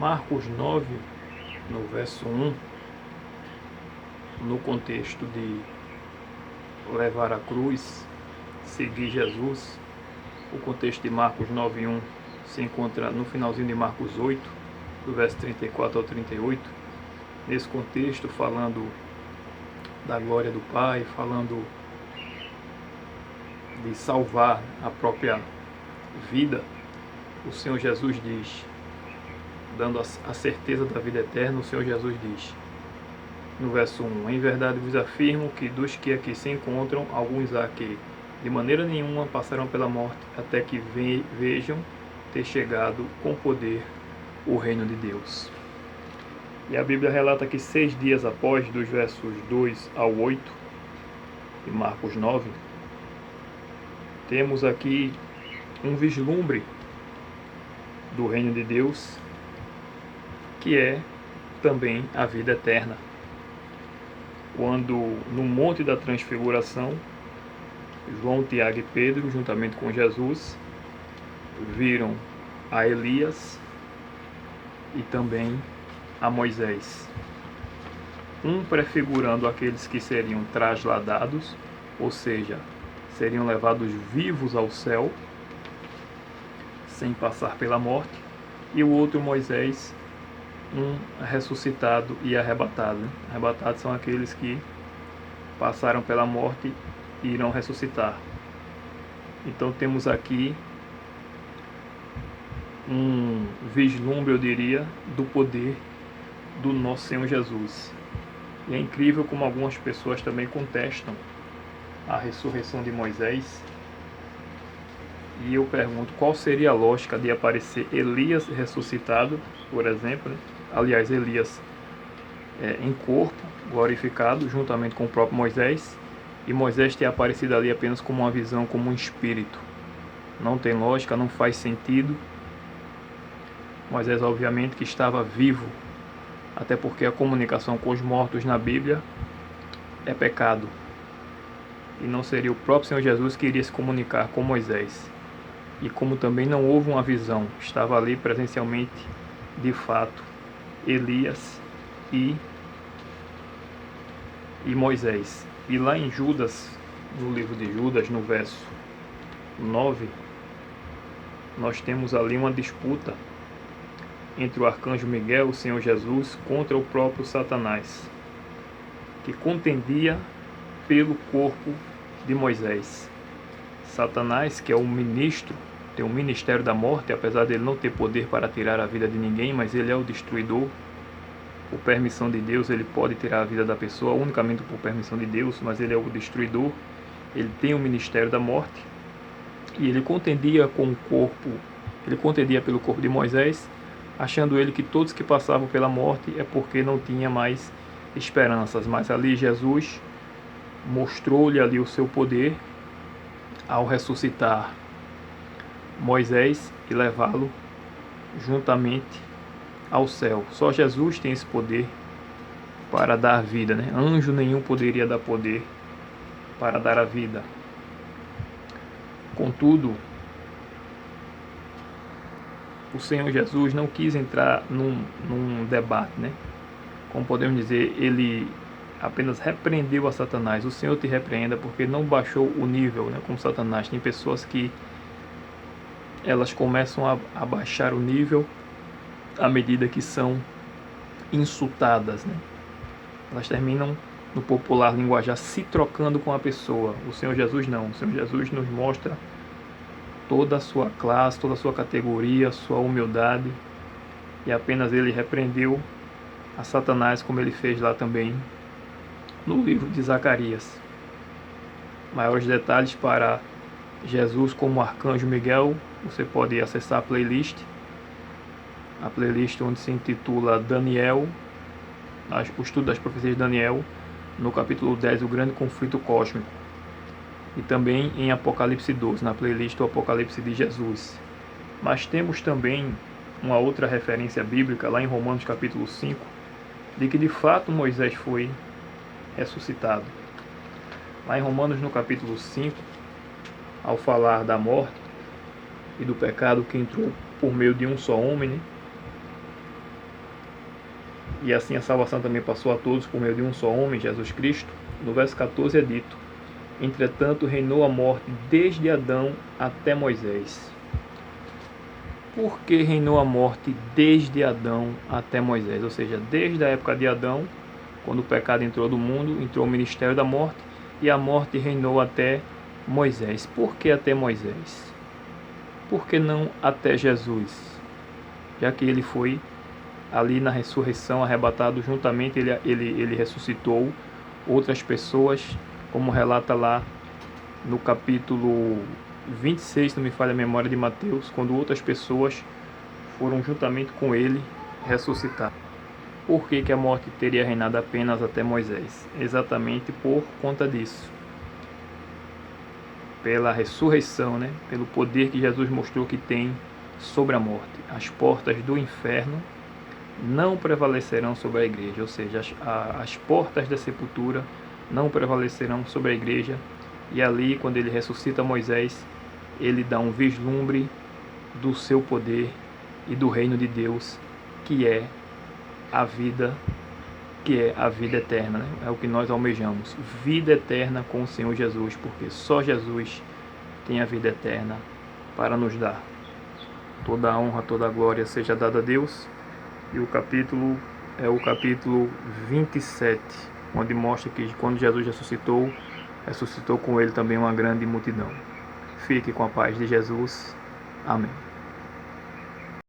Marcos 9, no verso 1, no contexto de levar a cruz, seguir Jesus, o contexto de Marcos 9:1 se encontra no finalzinho de Marcos 8, do verso 34 ao 38. Nesse contexto, falando da glória do Pai, falando de salvar a própria vida, o Senhor Jesus diz, dando a certeza da vida eterna, o Senhor Jesus diz, no verso 1, em verdade vos afirmo que dos que aqui se encontram, alguns há que de maneira nenhuma passarão pela morte, até que vejam ter chegado com poder o reino de Deus. E a Bíblia relata que 6 dias após, dos versos 2 ao 8, de Marcos 9, temos aqui um vislumbre do reino de Deus, que é também a vida eterna. Quando no Monte da Transfiguração, João, Tiago e Pedro, juntamente com Jesus, viram a Elias e também a Moisés, um prefigurando aqueles que seriam trasladados, ou seja, seriam levados vivos ao céu, sem passar pela morte, e o outro, Moisés, um ressuscitado e arrebatado. Arrebatados são aqueles que passaram pela morte e irão ressuscitar. Então temos aqui um vislumbre, eu diria, do poder do nosso Senhor Jesus. E é incrível como algumas pessoas também contestam a ressurreição de Moisés. E eu pergunto, qual seria a lógica de aparecer Elias ressuscitado, por exemplo, né? Aliás, Elias em corpo, glorificado, juntamente com o próprio Moisés, e Moisés ter aparecido ali apenas como uma visão, como um espírito. Não tem lógica, não faz sentido. Moisés, obviamente, que estava vivo, até porque a comunicação com os mortos na Bíblia é pecado. E não seria o próprio Senhor Jesus que iria se comunicar com Moisés. E como também não houve uma visão, estava ali presencialmente, de fato, Elias e Moisés. E lá em Judas, no livro de Judas, no verso 9, nós temos ali uma disputa entre o arcanjo Miguel, o Senhor Jesus, contra o próprio Satanás, que contendia pelo corpo de Moisés. Satanás, que é o ministro, tem o ministério da morte, apesar dele não ter poder para tirar a vida de ninguém, mas ele é o destruidor. Por permissão de Deus, ele pode tirar a vida da pessoa, unicamente por permissão de Deus, mas ele é o destruidor. Ele tem o ministério da morte, e ele contendia com o corpo, ele contendia pelo corpo de Moisés, achando ele que todos que passavam pela morte é porque não tinha mais esperanças. Mas ali Jesus mostrou-lhe ali o seu poder ao ressuscitar Moisés e levá-lo juntamente ao céu. Só Jesus tem esse poder para dar vida, né? Anjo nenhum poderia dar poder para dar a vida. Contudo, o Senhor Jesus não quis entrar num debate, né? Como podemos dizer, ele apenas repreendeu a Satanás. O Senhor te repreenda, porque não baixou o nível, né? Como Satanás. Tem pessoas que elas começam a baixar o nível à medida que são insultadas, né? Elas terminam, no popular linguajar, se trocando com a pessoa. O Senhor Jesus não. O Senhor Jesus nos mostra toda a sua classe, toda a sua categoria, sua humildade, e apenas ele repreendeu a Satanás, como ele fez lá também no livro de Zacarias. Maiores detalhes para Jesus como arcanjo Miguel, você pode acessar a playlist onde se intitula Daniel, o estudo das profecias de Daniel, no capítulo 10, o grande conflito cósmico, e também em Apocalipse 12, na playlist o Apocalipse de Jesus. Mas temos também uma outra referência bíblica lá em Romanos capítulo 5, de que de fato Moisés foi ressuscitado. Lá em Romanos no capítulo 5, ao falar da morte e do pecado que entrou por meio de um só homem, né? e assim a salvação também passou a todos por meio de um só homem, Jesus Cristo. No verso 14 é dito: entretanto reinou a morte desde Adão até Moisés. Por que reinou a morte desde Adão até Moisés? Ou seja, desde a época de Adão, quando o pecado entrou no mundo, entrou o ministério da morte, e a morte reinou até Moisés. Por que até Moisés? Por que não até Jesus? Já que ele foi ali na ressurreição arrebatado juntamente, ele ressuscitou outras pessoas, como relata lá no capítulo 26, não me falha a memória, de Mateus, quando outras pessoas foram juntamente com ele ressuscitar. Por que a morte teria reinado apenas até Moisés? Exatamente por conta disso. Pela ressurreição, né? Pelo poder que Jesus mostrou que tem sobre a morte. As portas do inferno não prevalecerão sobre a igreja, ou seja, as portas da sepultura não prevalecerão sobre a igreja. E ali, quando ele ressuscita Moisés, ele dá um vislumbre do seu poder e do reino de Deus, que é a vida eterna, né? É o que nós almejamos, vida eterna com o Senhor Jesus, porque só Jesus tem a vida eterna para nos dar. Toda a honra, toda a glória seja dada a Deus. E o capítulo é o capítulo 27, onde mostra que quando Jesus ressuscitou com ele também uma grande multidão. Fique com a paz de Jesus. Amém.